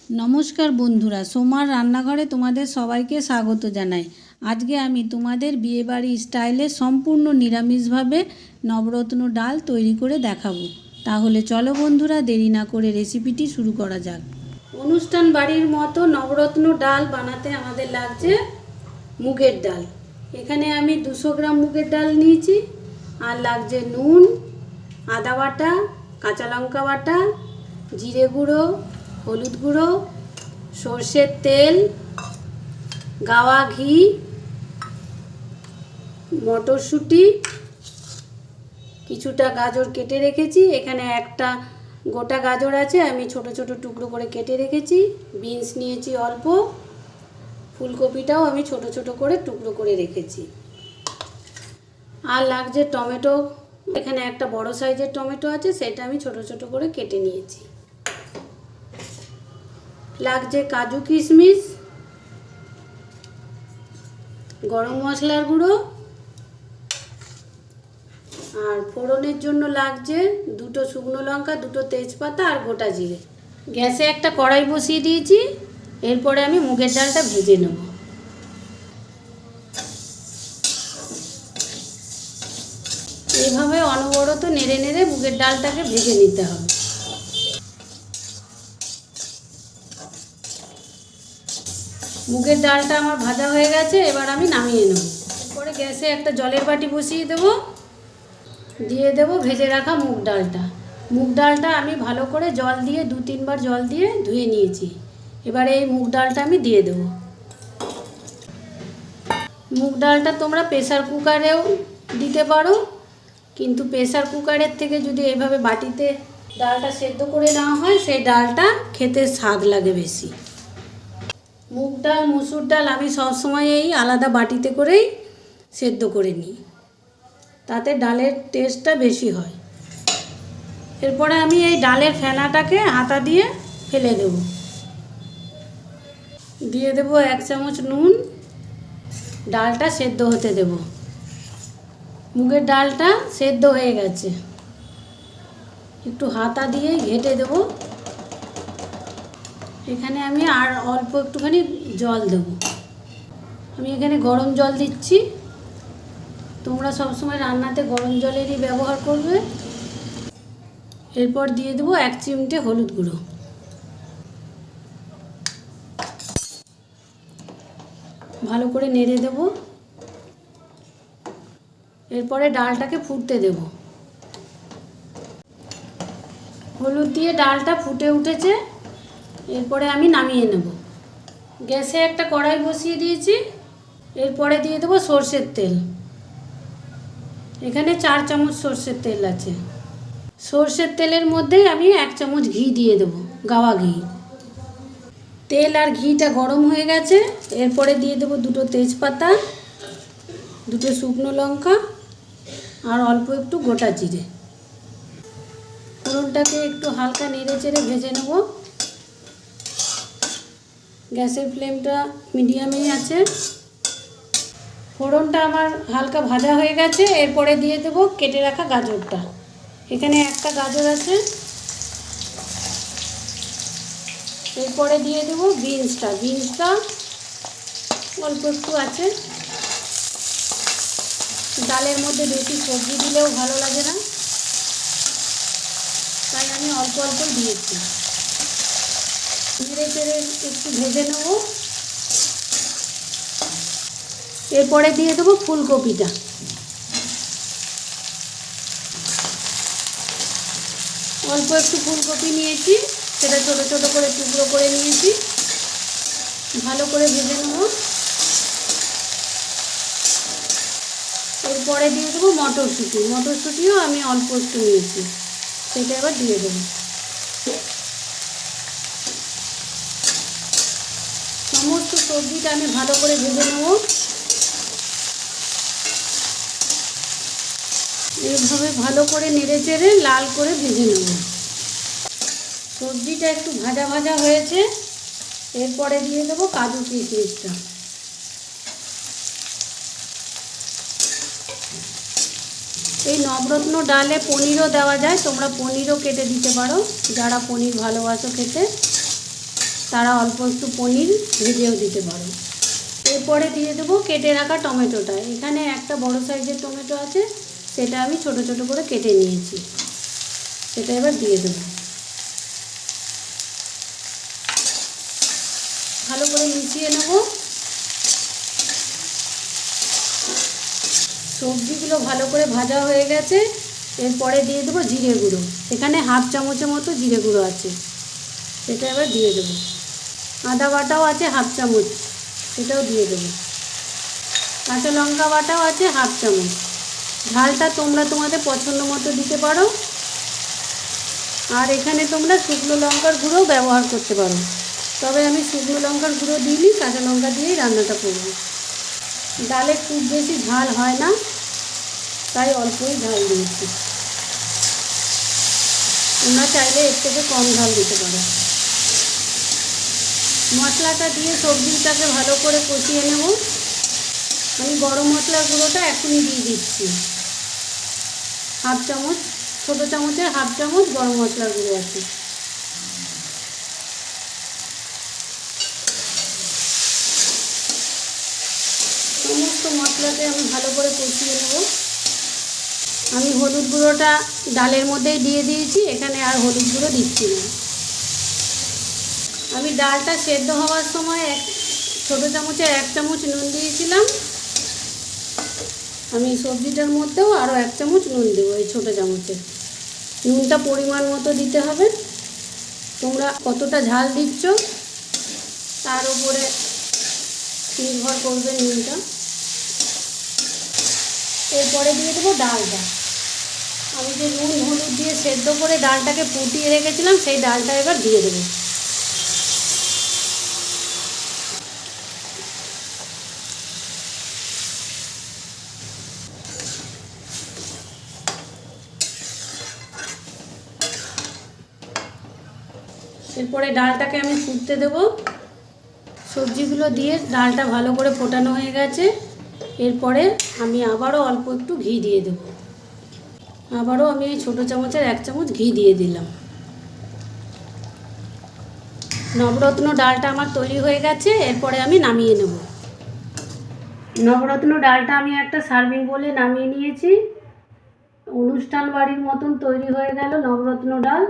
নমস্কার বন্ধুরা, সোমার রান্নাঘরে তোমাদের সবাইকে স্বাগত জানাই। আজকে আমি তোমাদের বিয়েবাড়ি স্টাইলে সম্পূর্ণ নিরামিষভাবে নবরত্ন ডাল তৈরি করে দেখাবো। তাহলে চলো বন্ধুরা, দেরি না করে রেসিপিটি শুরু করা যাক। অনুষ্ঠান বাড়ির মতো নবরত্ন ডাল বানাতে আমাদের লাগছে মুগের ডাল। এখানে আমি 200 গ্রাম মুগের ডাল নিয়েছি। আর লাগছে নুন, আদা বাটা, কাঁচা লঙ্কা বাটা, জিরে গুঁড়ো, হলুদ গুঁড়ো, সর্ষের তেল, গাওয়া ঘি, মটরশুঁটি, কিছুটা গাজর কেটে রেখেছি। এখানে একটা গোটা গাজর আছে, আমি ছোট ছোট টুকরো করে কেটে রেখেছি। বিনস নিয়েছি অল্প, ফুলকপিটাও আমি ছোট ছোট করে টুকরো করে রেখেছি। আর লাগছে টমেটো। এখানে একটা বড় সাইজের টমেটো আছে, সেটা আমি ছোট ছোট করে কেটে নিয়েছি। লাগছে কাজু কিশমিশ, গরম মশলার গুঁড়ো, আর ফোড়নের জন্য লাগছে 2টো শুকনো লঙ্কা, 2টো তেজপাতা আর গোটা জিরে। গ্যাসে একটা কড়াই বসিয়ে দিয়েছি। এরপরে আমি মুগের ডালটা ভেজে নেব। এইভাবে অনবরত নেড়ে নেড়ে মুগের ডালটাকে ভেজে নিতে হবে। মুগের ডালটা আমার ভাজা হয়ে গেছে, এবার আমি নামিয়ে নেব। এরপরে গ্যাসে একটা জলের বাটি বসিয়ে দেব, দিয়ে দেব ভেজে রাখা মুগ ডালটা। মুগ ডালটা আমি ভালো করে জল দিয়ে 2-3 বার জল দিয়ে ধুয়ে নিয়েছি। এবারে এই মুগ ডালটা আমি দিয়ে দেব। মুগ ডালটা তোমরা প্রেসার কুকারেও দিতে পারো, কিন্তু প্রেসার কুকারের থেকে যদি এইভাবে বাটিতে ডালটা সেদ্ধ করে নেওয়া হয়, সেই ডালটা খেতে স্বাদ লাগে বেশি। মুগ ডাল, মুসুর ডাল আমি সবসময় এই আলাদা বাটিতে করেই সেদ্ধ করে নিই, তাতে ডালের টেস্টটা বেশি হয়। এরপরে আমি এই ডালের ফেনাটাকে হাতা দিয়ে ফেলে দেব। দিয়ে দেব 1 চামচ নুন। ডালটা সেদ্ধ হতে দেব। মুগের ডালটা সেদ্ধ হয়ে গেছে, একটু হাতা দিয়ে ঘেঁটে দেব। এখানে আমি আর অল্প একটুখানি জল দেব। আমি এখানে গরম জল দিচ্ছি। তোমরা সবসময় রান্নাতে গরম জলেরই ব্যবহার করবে। এরপর দিয়ে দেবো 1 চিমটে হলুদ গুঁড়ো। ভালো করে নেড়ে দেব। এরপরে ডালটাকে ফুটতে দেব। হলুদ দিয়ে ডালটা ফুটে উঠেছে, এরপরে আমি নামিয়ে নেব। গ্যাসে একটা কড়াই বসিয়ে দিয়েছি। এরপরে দিয়ে দেবো সর্ষের তেল। এখানে 4 চামচ সর্ষের তেল আছে। সর্ষের তেলের মধ্যেই আমি 1 চামচ ঘি দিয়ে দেবো, গাওয়া ঘি। তেল আর ঘিটা গরম হয়ে গেছে। এরপরে দিয়ে দেবো 2টো তেজপাতা, 2টো শুকনো লঙ্কা আর অল্প একটু গোটা জিরে। ফোড়নটাকে একটু হালকা নেড়ে চেড়ে ভেজে নেব। গ্যাসের ফ্লেমটা মিডিয়ামেই আছে। ফোড়নটা আমার হালকা ভাজা হয়ে গেছে। এরপরে দিয়ে দেব কেটে রাখা গাজরটা। এখানে একটা গাজর আছে। এরপরে দিয়ে দেব বিনসটা অল্প একটু আছে। ডালের মধ্যে বেশি সবজি দিলেও ভালো লাগে না, তাই আমি অল্প অল্প দিয়েছি। নেড়ে চেড়ে একটু ভেজে নেব। এরপরে দিয়ে দেবো ফুলকপিটা। অল্প একটু ফুলকপি নিয়েছি, সেটা ছোটো ছোটো করে টুকরো করে নিয়েছি। ভালো করে ভেজে নেব। এরপরে দিয়ে দেবো মটরশুঁটিও আমি অল্প একটু নিয়েছি, সেটা এবার দিয়ে দেবো। সমস্ত সবজিটা আমি ভালো করে ভেজে নেব। এইভাবে ভালো করে নেড়ে চেড়ে লাল করে ভেজে নেব। সবজিটা একটু ভাজা ভাজা হয়েছে। এরপরে দিয়ে দেবো কাজু কিশমিশটা। এই নবরত্ন ডালে পনিরও দেওয়া যায়, তোমরা পনিরও কেটে দিতে পারো যারা পনির ভালোবাসো খেতে। তারা অল্প একটু পনির ভেজেও দিতে পারো। এরপরে দিয়ে দেবো কেটে রাখা টমেটোটা। এখানে একটা বড় সাইজের টমেটো আছে, সেটা আমি ছোট ছোট করে কেটে নিয়েছি, সেটা এবার দিয়ে দেবো। ভালো করে মিশিয়ে নেব। সবজিগুলো ভালো করে ভাজা হয়ে গেছে। এরপরে দিয়ে দেবো জিরে গুঁড়ো। এখানে হাফ চামচের মতো জিরে গুঁড়ো আছে, সেটা এবার দিয়ে দেবো। আদা বাটাও আছে হাফ চামচ, সেটাও দিয়ে দেবো। কাঁচা লঙ্কা বাটাও আছে হাফ চামচ। ঝালটা তোমরা তোমাদের পছন্দ মতো দিতে পারো। আর এখানে তোমরা শুকনো লঙ্কার গুঁড়োও ব্যবহার করতে পারো, তবে আমি শুকনো লঙ্কার গুঁড়ো দিইনি, কাঁচা লঙ্কা দিয়েই রান্নাটা করব। ডালে খুব বেশি ঝাল হয় না, তাই অল্পই ঝাল দিয়েছি। তোমরা চাইলে এর থেকে কম ঝাল দিতে পারো। মশলাটা দিয়ে সবজিটাকে ভালো করে কষিয়ে নেব। আমি গরম মশলার গুঁড়োটা এখনই দিয়ে দিচ্ছি, হাফ চামচ, ছোটো চামচের হাফ চামচ গরম মশলার গুঁড়ো আছে। সমস্ত মশলাকে আমি ভালো করে কষিয়ে নেব। আমি হলুদ গুঁড়োটা ডালের মধ্যেই দিয়ে দিয়েছি, এখানে আর হলুদ গুঁড়ো দিচ্ছি না। আমি ডালটা সেদ্ধ হওয়ার সময় ছোটো চামচের 1 চামচ নুন দিয়েছিলাম। আমি সবজিটার মধ্যেও আরও 1 চামচ নুন দেবো, এই ছোটো চামচে। নুনটা পরিমাণ মতো দিতে হবে। তোমরা কতটা ঝাল দিচ্ছ তার উপরে নির্ভর করবে নুনটা। এরপরে দিয়ে দেবো ডালটা। আমি যে নুন হলুদ দিয়ে সেদ্ধ করে ডালটাকে ফুটিয়ে রেখেছিলাম, সেই ডালটা এবার দিয়ে দেবো। এরপরে ডালটাকে আমি ফুটতে দেবো। সবজিগুলো দিয়ে ডালটা ভালো করে ফোটানো হয়ে গেছে। এরপরে আমি আবারও অল্প একটু ঘি দিয়ে দেবো। আবারও আমি এই ছোটো চামচের 1 চামচ ঘি দিয়ে দিলাম। নবরত্ন ডালটা আমার তৈরি হয়ে গেছে। এরপরে আমি নামিয়ে নেব। নবরত্ন ডালটা আমি একটা সার্ভিং বোলে নামিয়ে নিয়েছি। অনুষ্ঠান বাড়ির মতন তৈরি হয়ে গেল নবরত্ন ডাল।